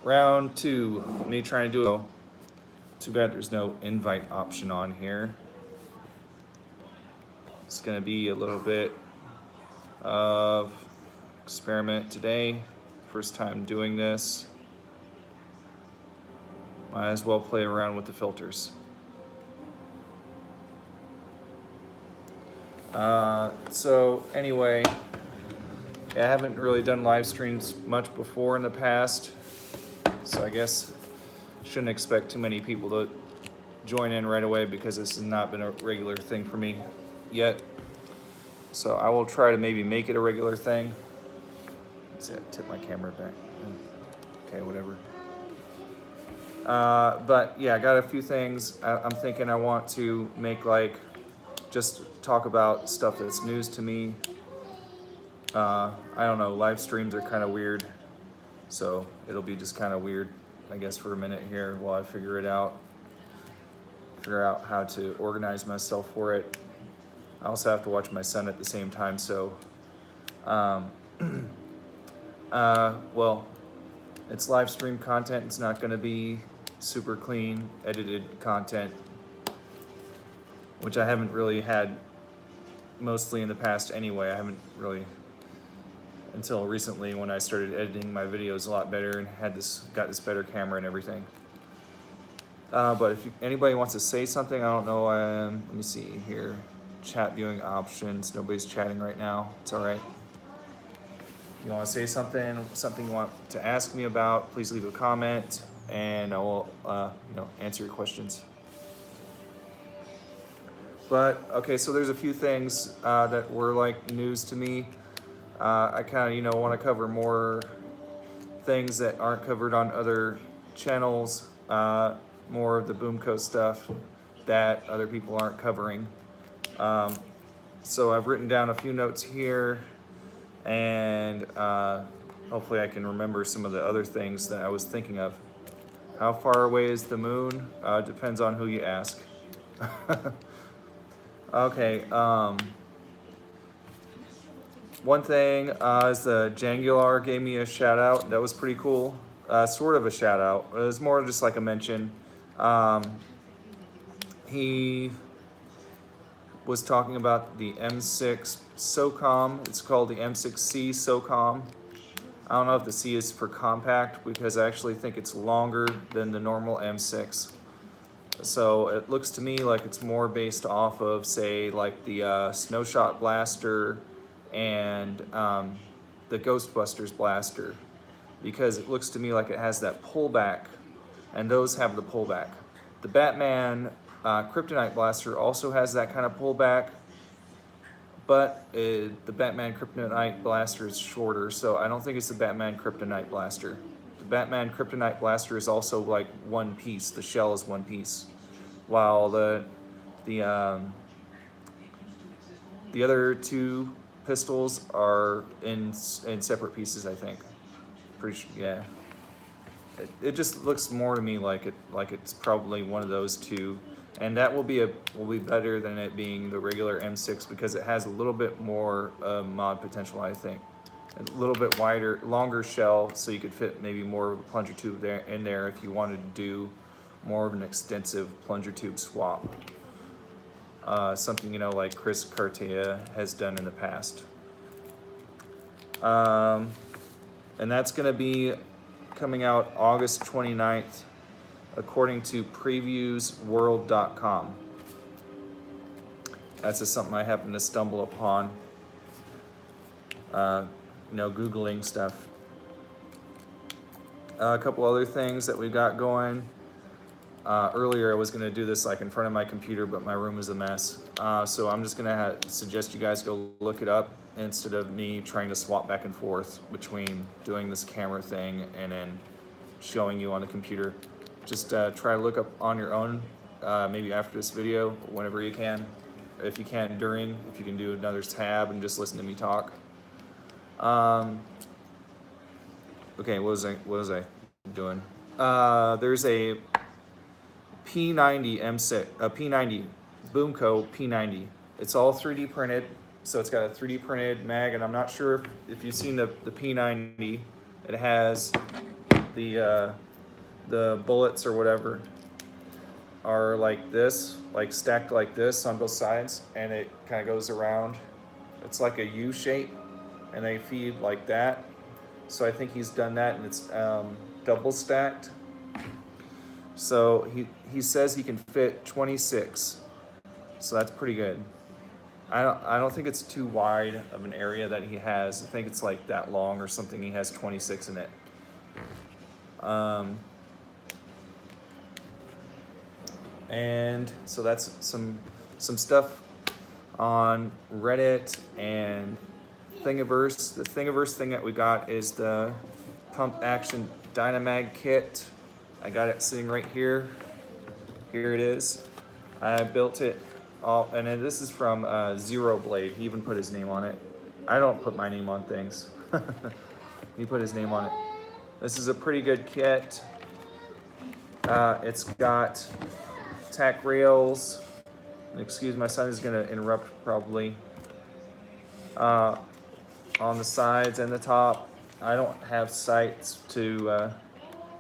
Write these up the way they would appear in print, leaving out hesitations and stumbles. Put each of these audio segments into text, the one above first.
Round two, me trying to do a, too bad there's no invite option on here. It's gonna be a little bit of experiment today. First time doing this. Might as well play around with the filters. So anyway, I haven't really done live streams much before in the past, so I guess shouldn't expect too many people to join in right away because this has not been a regular thing for me yet. So I will try to maybe make it a regular thing. Let's see, I tip my camera back. Okay, whatever. But yeah, I got a few things. I'm thinking I want to make like just talk about stuff that's news to me. I don't know, live streams are kind of weird, so it'll be just kind of weird, I guess, for a minute here while I figure out how to organize myself for it. I also have to watch my son at the same time, so well, it's live stream content. It's not going to be super clean edited content, which I haven't really had mostly in the past anyway. I haven't really, until recently when I started editing my videos a lot better and got this better camera and everything. But if anybody wants to say something, I don't know, let me see here. Chat viewing options, nobody's chatting right now, it's all right. If you want to say something you want to ask me about, please leave a comment and I will answer your questions. But okay, so there's a few things that were like news to me. I kind of want to cover more things that aren't covered on other channels, more of the Boomco stuff that other people aren't covering. So I've written down a few notes here, and hopefully I can remember some of the other things that I was thinking of. How far away is the moon? Depends on who you ask. Okay, one thing is the Jangular gave me a shout out. That was pretty cool. Sort of a shout out. It was more just like a mention. He was talking about the M6 SOCOM. It's called the M6C SOCOM. I don't know if the C is for compact because I actually think it's longer than the normal M6. So it looks to me like it's more based off of, say, like the Snowshot Blaster and the Ghostbusters Blaster, because it looks to me like it has that pullback, and those have the pullback. The Batman Kryptonite Blaster also has that kind of pullback, but the Batman Kryptonite Blaster is shorter, so I don't think it's the Batman Kryptonite Blaster. The Batman Kryptonite Blaster is also like one piece. The shell is one piece, while the other two pistols are in separate pieces, I think. Pretty sure, yeah. It just looks more to me like it's probably one of those two, and that will be better than it being the regular M6 because it has a little bit more mod potential, I think. A little bit wider, longer shell, so you could fit maybe more of a plunger tube in there if you wanted to do more of an extensive plunger tube swap. Something like Chris Cartea has done in the past. And that's going to be coming out August 29th, according to previewsworld.com. That's just something I happened to stumble upon, Googling stuff. A couple other things that we've got going. Earlier I was going to do this like in front of my computer, but my room is a mess. So I'm just going to suggest you guys go look it up instead of me trying to swap back and forth between doing this camera thing and then showing you on the computer. Just try to look up on your own, maybe after this video, whenever you can. If you can't during, if you can do another tab and just listen to me talk. Okay, what was I doing? There's a P90 M6, a P90 Boomco P90. It's all 3D printed, so it's got a 3D printed mag, and I'm not sure if you've seen the P90. It has the bullets or whatever are like this, like stacked like this on both sides, and it kind of goes around. It's like a U shape, and they feed like that. So I think he's done that, and it's double stacked. So he says he can fit 26. So that's pretty good. I don't think it's too wide of an area that he has. I think it's like that long or something. He has 26 in it. And so that's some stuff on Reddit and Thingiverse. The Thingiverse thing that we got is the Pump Action Dynamag kit. I got it sitting right here. Here it is. I built it all, and then this is from Zero Blade. He even put his name on it. I don't put my name on things. He put his name on it. This is a pretty good kit. It's got tack rails. Excuse, my son is gonna interrupt probably. On the sides and the top. I don't have sights to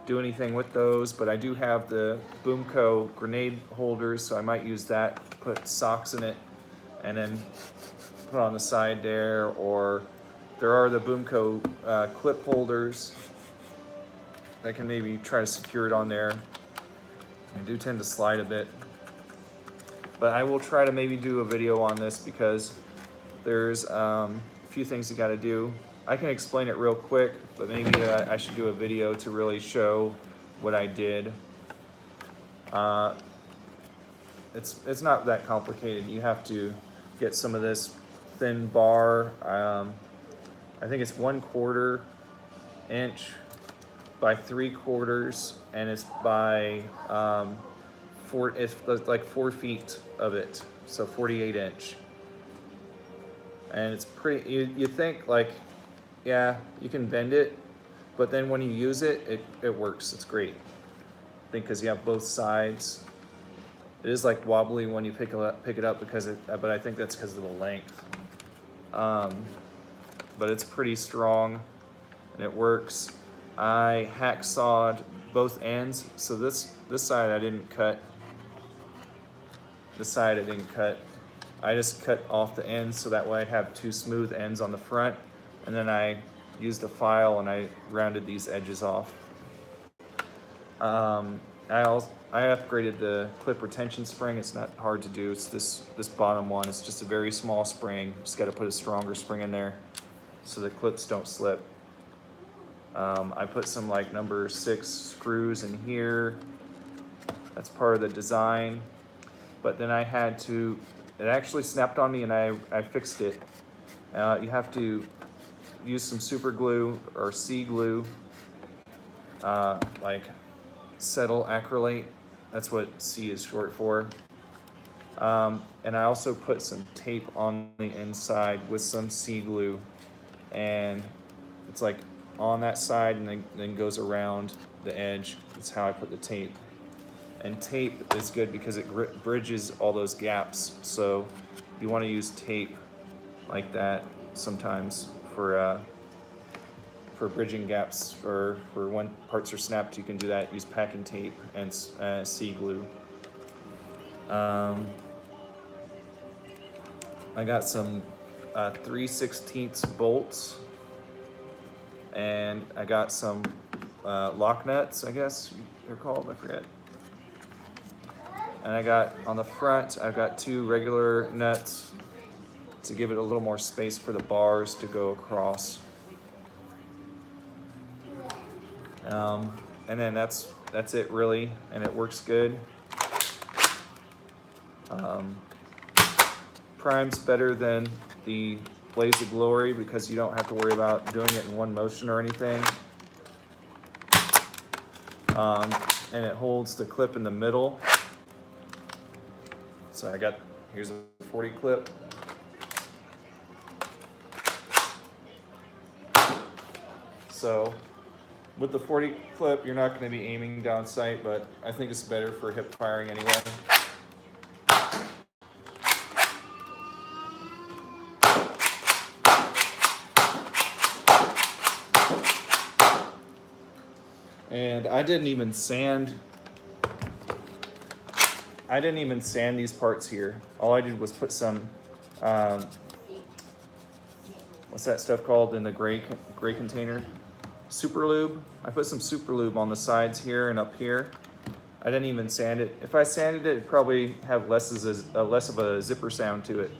do anything with those, but I do have the Boomco grenade holders, so I might use that, put socks in it, and then put on the side there, or there are the Boomco clip holders. I can maybe try to secure it on there. I do tend to slide a bit, but I will try to maybe do a video on this because there's a few things you got to do. I can explain it real quick, but maybe I should do a video to really show what I did. It's not that complicated. You have to get some of this thin bar. I think it's 1/4 inch by 3/4, and it's by it's like 4 feet of it, so 48 inch. And it's pretty, you think like, yeah, you can bend it, but then when you use it, it works. It's great. I think because you have both sides. It is like wobbly when you pick it up because but I think that's because of the length. But it's pretty strong and it works. I hacksawed both ends, so this side I didn't cut. This side I didn't cut. I just cut off the ends so that way I'd have 2 smooth ends on the front, and then I used a file and I rounded these edges off. I upgraded the clip retention spring. It's not hard to do. It's this bottom one. It's just a very small spring. Just got to put a stronger spring in there so the clips don't slip. I put some like number 6 screws in here. That's part of the design. But then I had to, it actually snapped on me and I fixed it. You have to use some super glue or C glue, like Settle Acrylate. That's what C is short for. And I also put some tape on the inside with some C glue, and it's like on that side and then goes around the edge. That's how I put the tape. And tape is good because it bridges all those gaps. So you want to use tape like that sometimes for bridging gaps, or for when parts are snapped, you can do that. Use packing tape and C glue. I got some 3/16 bolts, and I got some lock nuts, I guess they're called, I forget. And I got, on the front, I've got 2 regular nuts to give it a little more space for the bars to go across. And then that's it really, and it works good. Prime's better than the Blaze of Glory because you don't have to worry about doing it in one motion or anything. And it holds the clip in the middle. So here's a 40 clip. So with the 40 clip, you're not going to be aiming down sight, but I think it's better for hip firing anyway. I didn't even sand. I didn't even sand these parts here. All I did was put some, what's that stuff called in the gray container? Super lube. I put some super lube on the sides here and up here. I didn't even sand it. If I sanded it, it'd probably have less of a zipper sound to it.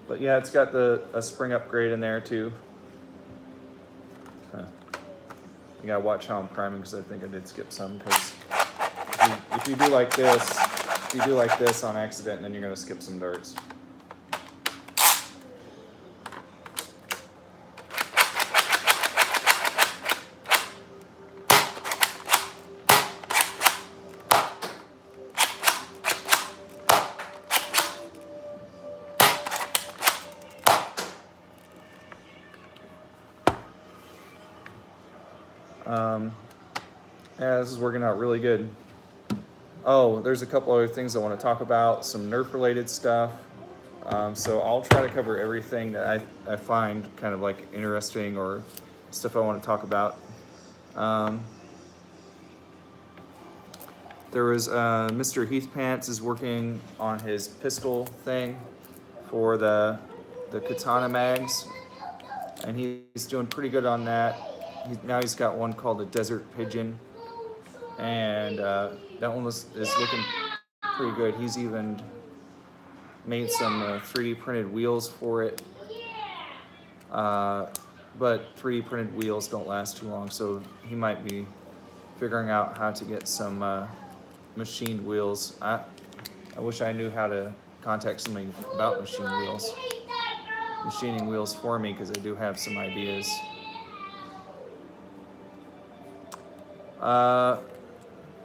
But yeah, it's got a spring upgrade in there too. You gotta watch how I'm priming because I think I did skip some. Because if you do like this, on accident, then you're gonna skip some darts. Yeah, this is working out really good. Oh, there's a couple other things I want to talk about, some Nerf related stuff. So I'll try to cover everything that I find kind of like interesting or stuff I want to talk about. There was Mr. Heath Pants is working on his pistol thing for the katana mags, and he's doing pretty good on that. Now he's got one called the Desert Pigeon, and that one is looking pretty good. He's even made some 3D printed wheels for it, but 3D printed wheels don't last too long, so he might be figuring out how to get some machined wheels. I wish I knew how to contact somebody about machining wheels for me, because I do have some ideas.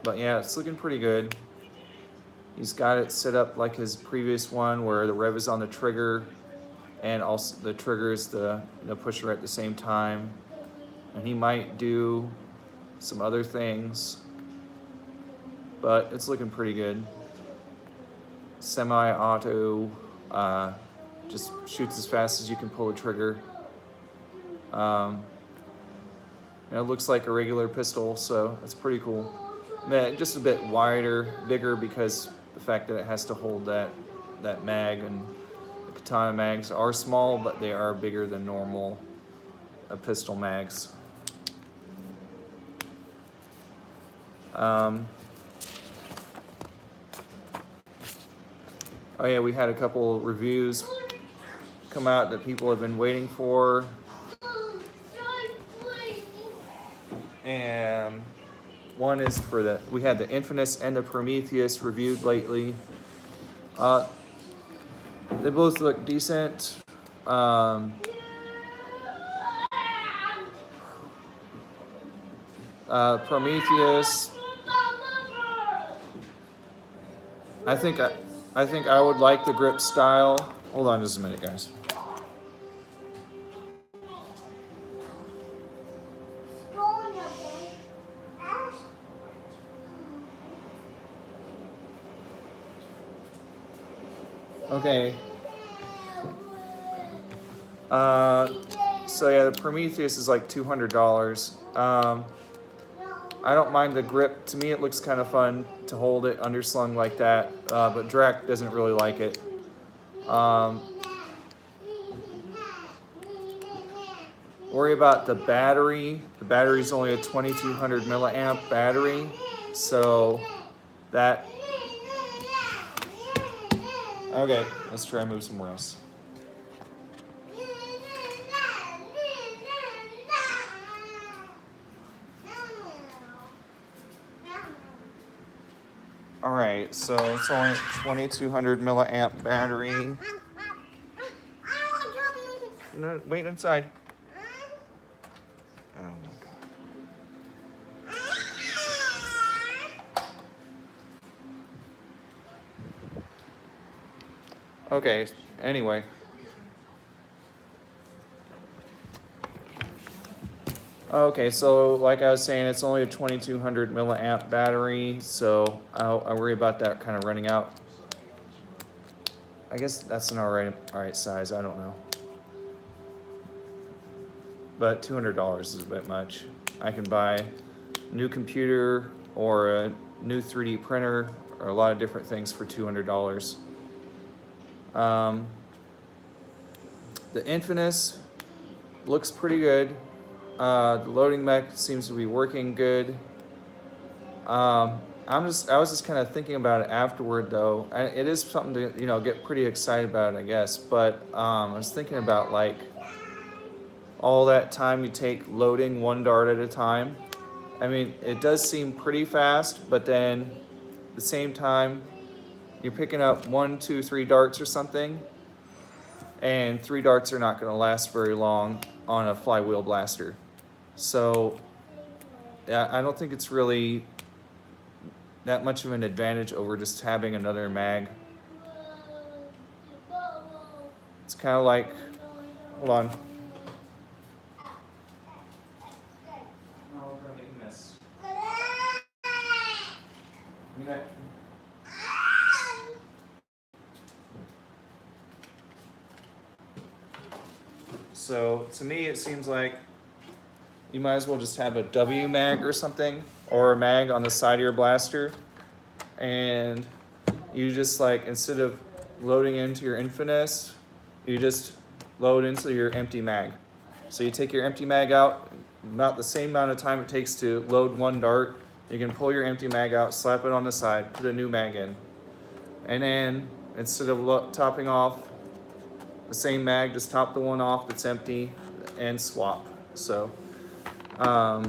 But yeah, it's looking pretty good. He's got it set up like his previous one, where the rev is on the trigger, and also the trigger is the pusher at the same time. And he might do some other things, but it's looking pretty good. Semi-auto, just shoots as fast as you can pull the trigger. And it looks like a regular pistol, so it's pretty cool. Just a bit wider, bigger, because the fact that it has to hold that mag, and the katana mags are small, but they are bigger than normal pistol mags. Oh yeah, we had a couple reviews come out that people have been waiting for, and one is for we had the Infamous and the Prometheus reviewed lately. They both look decent. Prometheus, I think I would like the grip style. Hold on just a minute, guys. Okay. So yeah, the Prometheus is like $200. I don't mind the grip. To me, it looks kind of fun to hold it underslung like that, but Drac doesn't really like it. Worry about the battery. The battery is only a 2200 milliamp battery, so that. Okay, let's try and move somewhere else. All right, so it's only 2200 milliamp battery. No, wait inside. Oh my God. Okay, anyway. Okay, so like I was saying, it's only a 2200 milliamp battery, so I worry about that kind of running out. I guess that's an all right size. I don't know, but $200 is a bit much. I can buy a new computer or a new 3D printer or a lot of different things for $200. Um, the Infinus looks pretty good. The loading mech seems to be working good. I was just kind of thinking about it afterward, though. It is something to get pretty excited about, I guess. But I was thinking about like all that time you take loading one dart at a time. I mean, it does seem pretty fast, but then at the same time, you're picking up 1, 2, 3 darts or something, and 3 darts are not going to last very long on a flywheel blaster. So yeah, I don't think it's really that much of an advantage over just having another mag. It's kind of like, hold on. Oh, we're gonna make a mess. Okay. So to me, it seems like you might as well just have a W mag or something, or a mag on the side of your blaster, and you just like, instead of loading into your Infinus, you just load into your empty mag. So you take your empty mag out, about the same amount of time it takes to load one dart. You can pull your empty mag out, slap it on the side, put a new mag in, and then instead of topping off the same mag, just top the one off that's empty and swap. So I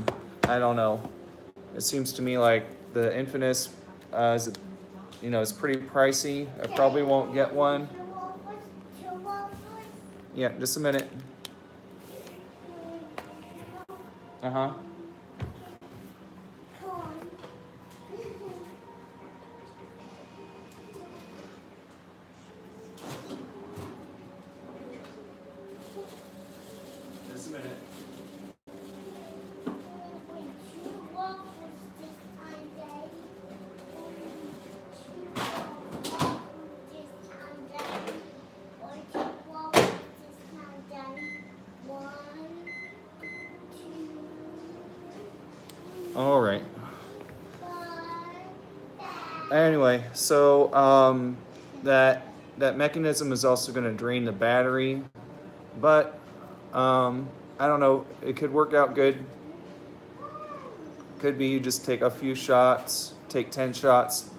don't know. It seems to me like the Infinus is pretty pricey. I probably won't get one. Yeah, just a minute. Uh-huh. Just a minute. All right. Anyway, so that mechanism is also going to drain the battery, but I don't know. It could work out good. Could be you just take a few shots, take 10 shots,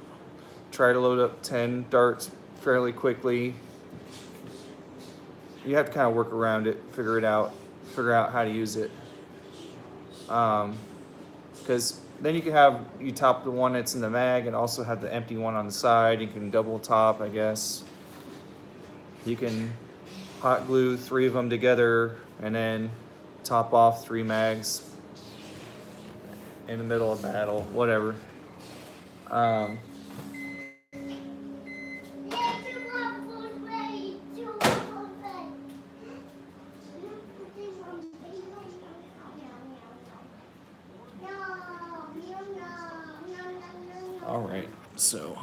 try to load up 10 darts fairly quickly. You have to kind of work around it, figure out how to use it. Because then you top the one that's in the mag and also have the empty one on the side. You can double top, I guess. You can hot glue 3 of them together and then top off 3 mags in the middle of battle, whatever. All right, so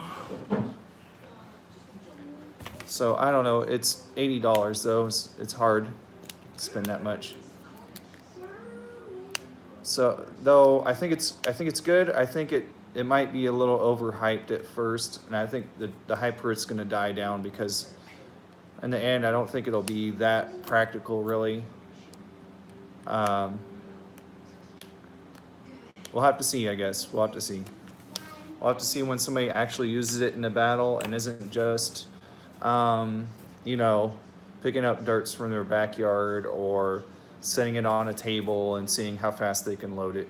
I don't know. It's $80 though. It's hard to spend that much. So though I think it's good. I think it might be a little overhyped at first, and I think the hype for it's going to die down because in the end I don't think it'll be that practical really. We'll have to see, I guess. We'll have to see. We'll have to see when somebody actually uses it in a battle and isn't just, picking up darts from their backyard or setting it on a table and seeing how fast they can load it.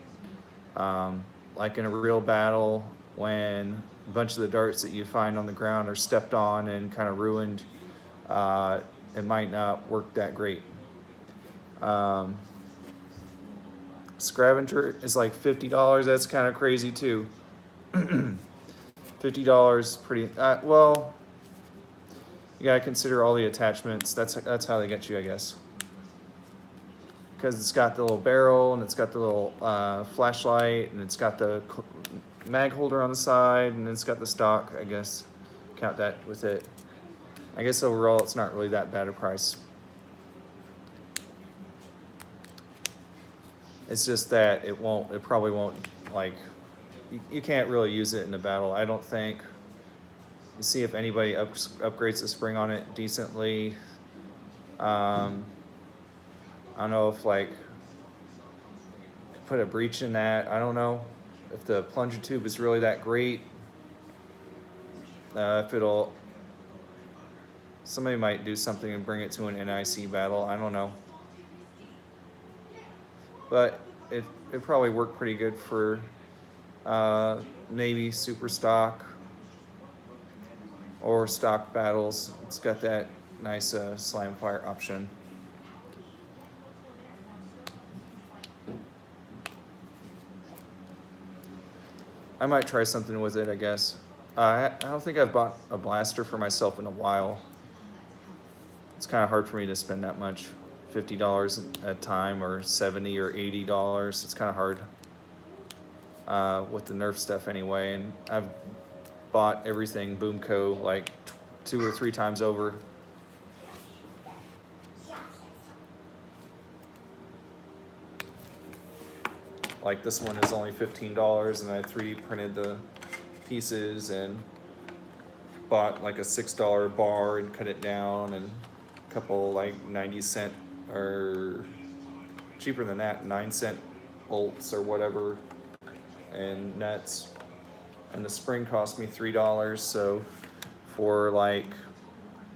Like in a real battle, when a bunch of the darts that you find on the ground are stepped on and kind of ruined, it might not work that great. Scavenger is like $50. That's kind of crazy too. $50 pretty well. You gotta consider all the attachments. That's how they get you, I guess. because it's got the little barrel and it's got the little flashlight and it's got the mag holder on the side and it's got the stock, I guess. Count that with it. I guess overall it's not really that bad a price. It's just that it probably won't, like, you can't really use it in a battle, I don't think. You see if anybody upgrades the spring on it decently. I don't know if, like, put a breach in that. I don't know if the plunger tube is really that great. If somebody might do something and bring it to an NIC battle. I don't know. But it probably worked pretty good for maybe super stock or stock battles. It's got that nice slam fire option. I might try something with it, I guess. I don't think I've bought a blaster for myself in a while. It's kind of hard for me to spend that much, $50 at a time or $70 or $80. It's kind of hard with the Nerf stuff anyway. And I've bought everything Boomco like 2 or 3 times over. Like this one is only $15 and I 3D printed the pieces and bought like a $6 bar and cut it down and a couple like 90-cent or cheaper than that, 9-cent bolts or whatever and nuts. And the spring cost me $3, so for like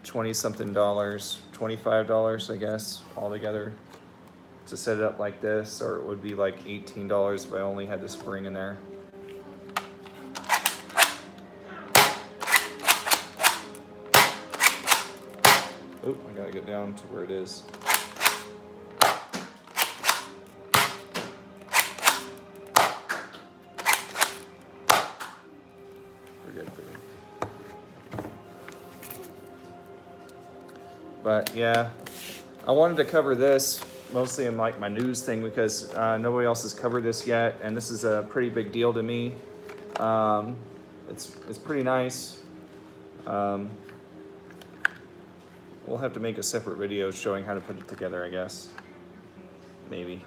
20-something dollars, $25 I guess altogether to set it up like this, or it would be like $18 if I only had the spring in there. Oop, I gotta get down to where it is. Forget it. But yeah, I wanted to cover this mostly in like my news thing because nobody else has covered this yet, and this is a pretty big deal to me. It's pretty nice. We'll have to make a separate video showing how to put it together, I guess. Maybe.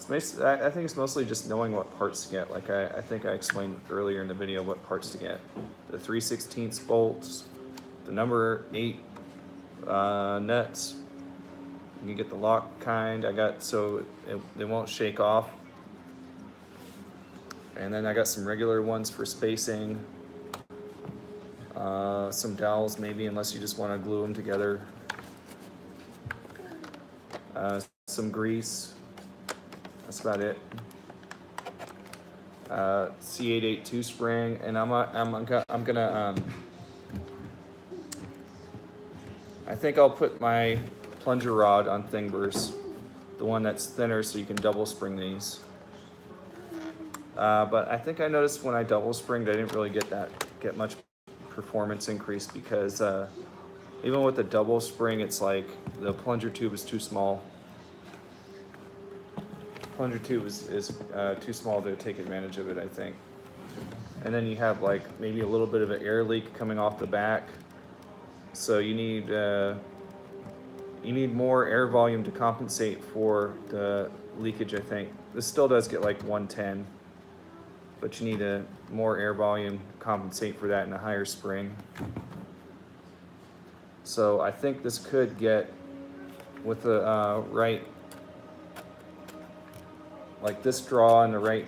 I think it's mostly just knowing what parts to get. Like I think I explained earlier in the video what parts to get. The 3/16 bolts, the number 8 nuts. You can get the lock kind. I got so it won't shake off. And then I got some regular ones for spacing. Some dowels maybe, unless you just want to glue them together. Some grease. That's about it. C882 spring, and I'm gonna I think I'll put my plunger rod on Thingbers, the one that's thinner, so you can double spring these. But I think I noticed when I double springed, I didn't really get much performance increase because even with the double spring, it's like the plunger tube is too small. Plunger tube is too small to take advantage of it, I think. And then you have like maybe a little bit of an air leak coming off the back, so you need more air volume to compensate for the leakage. I think this still does get like 110, but you need more air volume to compensate for that in a higher spring. So I think this could get with the right. Like this draw in the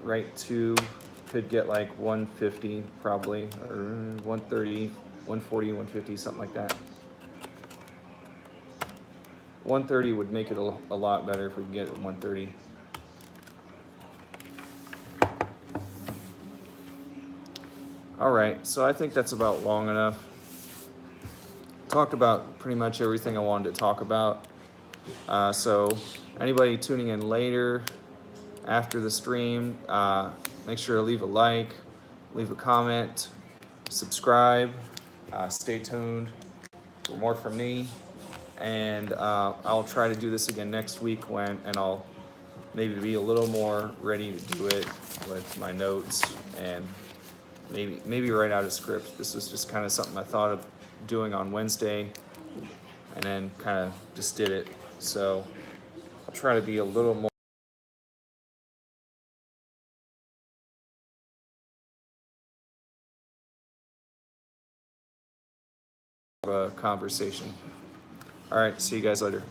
right tube could get like 150 probably, or 130, 140, 150, something like that. 130 would make it a lot better if we could get it 130. All right, so I think that's about long enough. Talked about pretty much everything I wanted to talk about. So anybody tuning in later, after the stream, make sure to leave a like, leave a comment, subscribe, stay tuned for more from me. and I'll try to do this again next week and I'll maybe be a little more ready to do it with my notes and maybe write out a script. This was just kind of something I thought of doing on Wednesday and then kind of just did it. So I'll try to be a little more of a conversation. All right, see you guys later.